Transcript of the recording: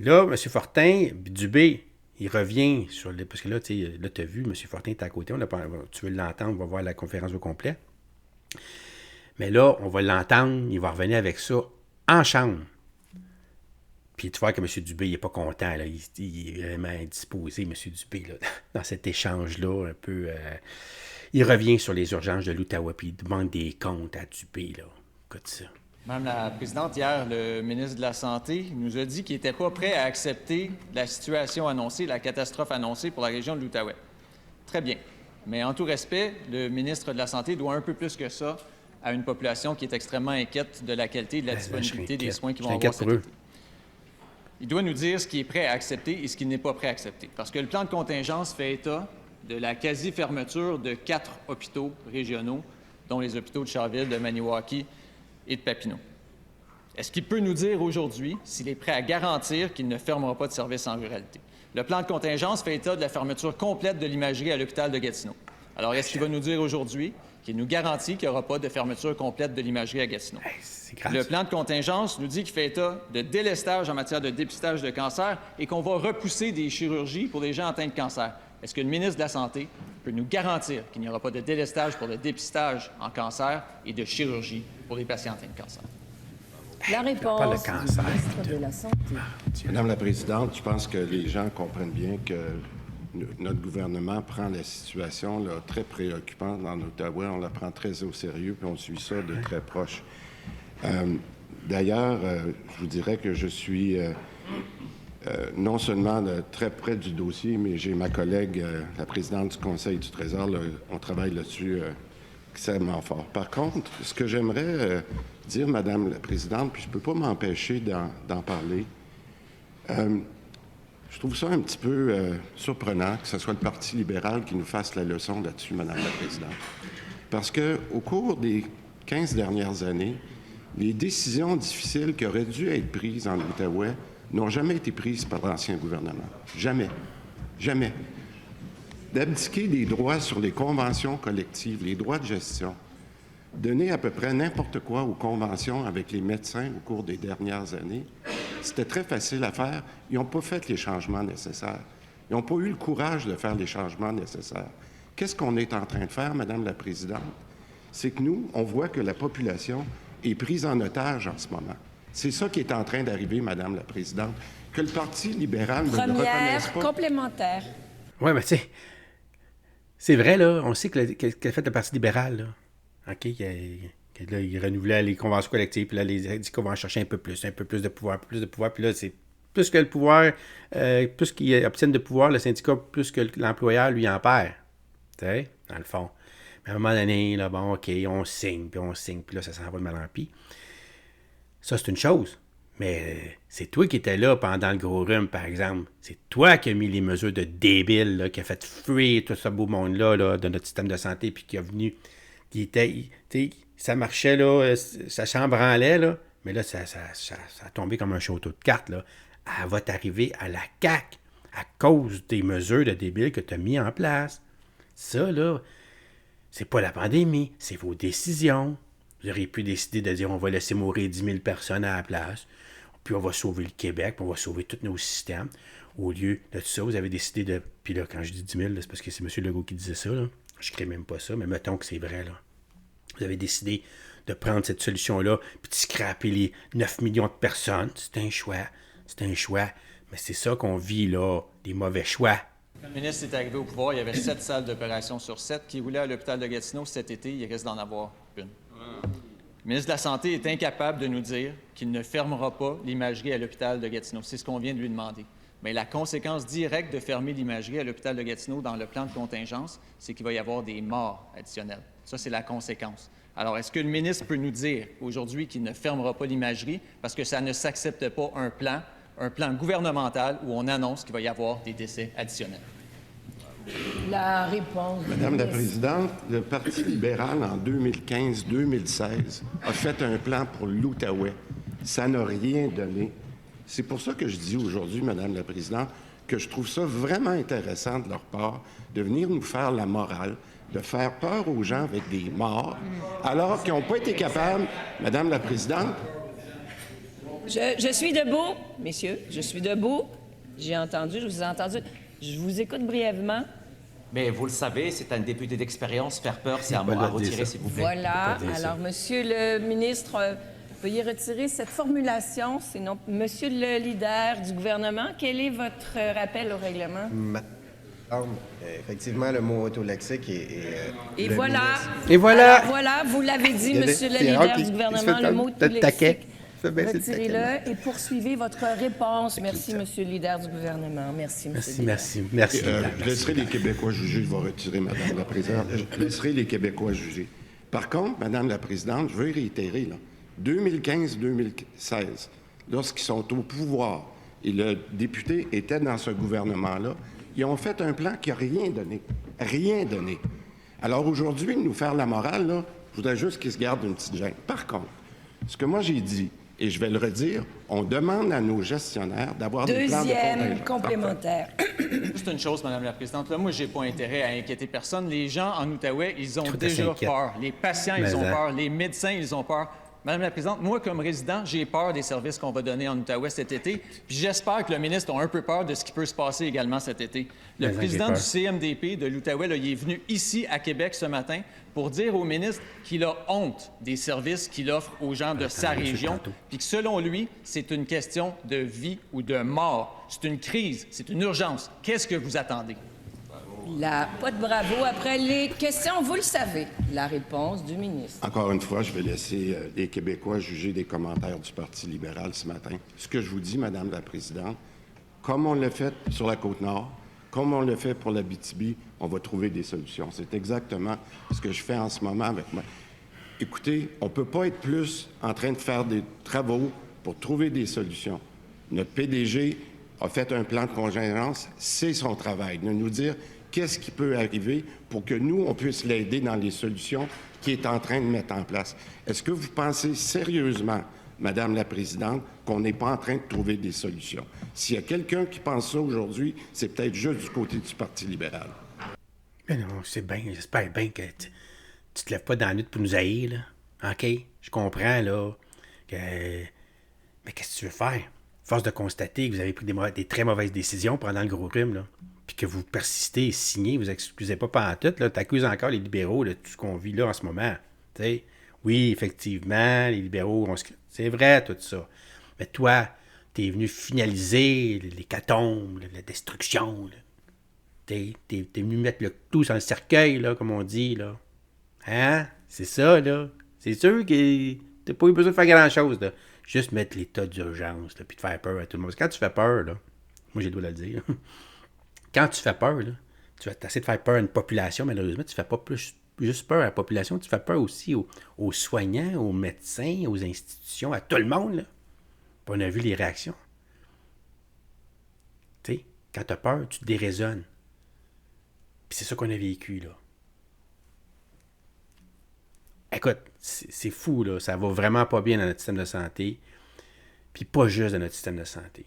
là, M. Fortin, Dubé, il revient sur les... Parce que là, tu as vu, M. Fortin est à côté. Tu veux l'entendre, on va voir la conférence au complet. Mais là, on va l'entendre, il va revenir avec ça en chambre. Puis tu vois que M. Dubé, il n'est pas content. Là. Il est vraiment indisposé, M. Dubé, là, dans cet échange-là, un peu... il revient sur les urgences de l'Outaouais, puis il demande des comptes à Dubé, là. Écoute ça. Madame la Présidente, hier, le ministre de la Santé nous a dit qu'il n'était pas prêt à accepter la situation annoncée, la catastrophe annoncée pour la région de l'Outaouais. Très bien. Mais en tout respect, le ministre de la Santé doit un peu plus que ça à une population qui est extrêmement inquiète de la qualité et de la disponibilité des soins qu'ils vont avoir cet été. Il doit nous dire ce qu'il est prêt à accepter et ce qu'il n'est pas prêt à accepter. Parce que le plan de contingence fait état de la quasi-fermeture de 4 hôpitaux régionaux, dont les hôpitaux de Charleville, de Maniwaki et de Papineau. Est-ce qu'il peut nous dire aujourd'hui s'il est prêt à garantir qu'il ne fermera pas de services en ruralité? Le plan de contingence fait état de la fermeture complète de l'imagerie à l'hôpital de Gatineau. Alors, est-ce qu'il va nous dire aujourd'hui qu'il nous garantit qu'il n'y aura pas de fermeture complète de l'imagerie à Gatineau? Le plan de contingence nous dit qu'il fait état de délestage en matière de dépistage de cancer et qu'on va repousser des chirurgies pour les gens atteints de cancer. Est-ce que le ministre de la Santé peut nous garantir qu'il n'y aura pas de délestage pour le dépistage en cancer et de chirurgie pour les patients atteints de cancer? La réponse du ministre de la Santé. Madame la Présidente, je pense que les gens comprennent bien que notre gouvernement prend la situation là, très préoccupante dans l'Outaouais. On la prend très au sérieux puis on suit ça de très proche. D'ailleurs, je vous dirais que je suis non seulement très près du dossier, mais j'ai ma collègue, la présidente du Conseil du Trésor, là, on travaille là-dessus extrêmement fort. Par contre, ce que j'aimerais dire, Madame la Présidente, puis je ne peux pas m'empêcher d'en parler, je trouve ça un petit peu surprenant que ce soit le Parti libéral qui nous fasse la leçon là-dessus, Madame la Présidente. Parce qu'au cours des 15 dernières années, les décisions difficiles qui auraient dû être prises en Outaouais n'ont jamais été prises par l'ancien gouvernement. Jamais. Jamais. D'abdiquer des droits sur les conventions collectives, les droits de gestion, donner à peu près n'importe quoi aux conventions avec les médecins au cours des dernières années, c'était très facile à faire. Ils n'ont pas fait les changements nécessaires. Ils n'ont pas eu le courage de faire les changements nécessaires. Qu'est-ce qu'on est en train de faire, Madame la Présidente? C'est que nous, on voit que la population est prise en otage en ce moment. C'est ça qui est en train d'arriver, Madame la Présidente, que le Parti libéral ne le reconnaisse pas. Complémentaire. Oui, mais tu sais, c'est vrai, là, on sait qu'a fait le Parti libéral, là. OK, il renouvelait les conventions collectives, puis là, les syndicats vont en chercher un peu plus de pouvoir, puis là, c'est plus que le pouvoir, plus qu'ils obtiennent de pouvoir, le syndicat, plus que l'employeur, lui, en perd. Tu sais, dans le fond. Mais à un moment donné, là, bon, OK, on signe, puis là, ça s'en va de mal en pis. Ça, c'est une chose. Mais c'est toi qui étais là pendant le gros rhume, par exemple. C'est toi qui as mis les mesures de débile, là, qui a fait fuir tout ce beau monde-là là, de notre système de santé, puis qui est venu... ça marchait, là, ça chambranlait, là, mais là, ça a tombé comme un château de cartes, là. Elle va t'arriver à la CAQ à cause des mesures de débile que tu as mis en place. Ça, là, c'est pas la pandémie, c'est vos décisions. Vous auriez pu décider de dire on va laisser mourir 10 000 personnes à la place, puis on va sauver le Québec, puis on va sauver tous nos systèmes. Au lieu de tout ça, vous avez décidé de... Puis là, quand je dis 10 000, là, c'est parce que c'est M. Legault qui disait ça, là. Je ne crée même pas ça, mais mettons que c'est vrai, là. Vous avez décidé de prendre cette solution-là, puis de scraper les 9 millions de personnes. C'est un choix. Mais c'est ça qu'on vit, là, des mauvais choix. Quand le ministre est arrivé au pouvoir, il y avait 7 salles d'opération sur 7 qui roulaient à l'hôpital de Gatineau cet été. Il risque d'en avoir une. Le ministre de la Santé est incapable de nous dire qu'il ne fermera pas l'imagerie à l'hôpital de Gatineau. C'est ce qu'on vient de lui demander. Mais la conséquence directe de fermer l'imagerie à l'hôpital de Gatineau dans le plan de contingence, c'est qu'il va y avoir des morts additionnelles. Ça, c'est la conséquence. Alors, est-ce que le ministre peut nous dire aujourd'hui qu'il ne fermera pas l'imagerie parce que ça ne s'accepte pas un plan gouvernemental où on annonce qu'il va y avoir des décès additionnels? La réponse. Madame la Présidente, le Parti libéral, en 2015-2016, a fait un plan pour l'Outaouais. Ça n'a rien donné. C'est pour ça que je dis aujourd'hui, Madame la Présidente, que je trouve ça vraiment intéressant de leur part de venir nous faire la morale, de faire peur aux gens avec des morts, alors qu'ils n'ont pas été capables, Madame la Présidente, Je suis debout, messieurs, je suis debout. J'ai entendu, je vous ai entendu. Je vous écoute brièvement. Mais vous le savez, c'est un député d'expérience. Faire peur, c'est un mot à retirer, s'il vous plaît. Voilà. Alors, monsieur le ministre, veuillez retirer cette formulation. Sinon, monsieur le leader du gouvernement, quel est votre rappel au règlement? Effectivement, le mot autolexique Et voilà. Ministre... Et voilà. Alors, voilà, vous l'avez dit, monsieur le leader du gouvernement, le mot autolexique. Retirez-le et poursuivez votre réponse. Merci, monsieur le leader du gouvernement. Merci, monsieur le leader. Merci. Je laisserai les Québécois juger. Je vais retirer, Madame la Présidente. Je laisserai les Québécois juger. Par contre, Madame la Présidente, je veux réitérer, là, 2015-2016, lorsqu'ils sont au pouvoir et le député était dans ce gouvernement-là, ils ont fait un plan qui n'a rien donné. Rien donné. Alors aujourd'hui, nous faire la morale, là, je voudrais juste qu'ils se gardent une petite gêne. Par contre, ce que moi j'ai dit, et je vais le redire, on demande à nos gestionnaires d'avoir des plans de contingence. Deuxième complémentaire. Juste une chose, Madame la Présidente. Là, moi, j'ai pas intérêt à inquiéter personne. Les gens en Outaouais, ils ont déjà peur. Les patients, ils ont peur. Les médecins, ils ont peur. Madame la Présidente, moi, comme résident, j'ai peur des services qu'on va donner en Outaouais cet été. Puis j'espère que le ministre a un peu peur de ce qui peut se passer également cet été. Le président du CMDP de l'Outaouais, il est venu ici à Québec ce matin pour dire au ministre qu'il a honte des services qu'il offre aux gens de sa région, puis que selon lui, c'est une question de vie ou de mort. C'est une crise, c'est une urgence. Qu'est-ce que vous attendez? Pas de bravo. Après les questions, vous le savez, la réponse du ministre. Encore une fois, je vais laisser les Québécois juger des commentaires du Parti libéral ce matin. Ce que je vous dis, Madame la Présidente, comme on l'a fait sur la Côte-Nord, comme on le fait pour l'Abitibi, on va trouver des solutions. C'est exactement ce que je fais en ce moment avec moi. Écoutez, on ne peut pas être plus en train de faire des travaux pour trouver des solutions. Notre PDG a fait un plan de contingence, c'est son travail, de nous dire qu'est-ce qui peut arriver pour que nous, on puisse l'aider dans les solutions qu'il est en train de mettre en place. Est-ce que vous pensez sérieusement, Madame la Présidente, qu'on n'est pas en train de trouver des solutions? S'il y a quelqu'un qui pense ça aujourd'hui, c'est peut-être juste du côté du Parti libéral. Mais non, c'est bien, j'espère bien que tu te lèves pas dans la nuit pour nous haïr, là. OK? Je comprends, là, que... Mais qu'est-ce que tu veux faire? Force de constater que vous avez pris des très mauvaises décisions pendant le gros rhume, là, puis que vous persistez et signez, vous excusez pas pantoute, là, t'accuses encore les libéraux de tout ce qu'on vit là en ce moment. T'sais? Oui, effectivement, les libéraux, c'est vrai, tout ça. Mais toi, t'es venu finaliser l'hécatombe, la destruction, là. T'es venu mettre le tout sur le cercueil, là, comme on dit, là. Hein? C'est ça, là. C'est sûr que t'as pas eu besoin de faire grand-chose, là. Juste mettre l'état d'urgence, là, puis de faire peur à tout le monde. Parce que quand tu fais peur, là, moi j'ai le droit de le dire, là, quand tu fais peur, là, tu vas essayer de faire peur à une population, malheureusement, tu fais pas juste peur à la population, tu fais peur aussi aux soignants, aux médecins, aux institutions, à tout le monde, là. Puis on a vu les réactions. Tu sais, quand tu as peur, tu te déraisonnes. Puis c'est ça qu'on a vécu, là. Écoute, c'est fou, là. Ça va vraiment pas bien dans notre système de santé. Puis pas juste dans notre système de santé.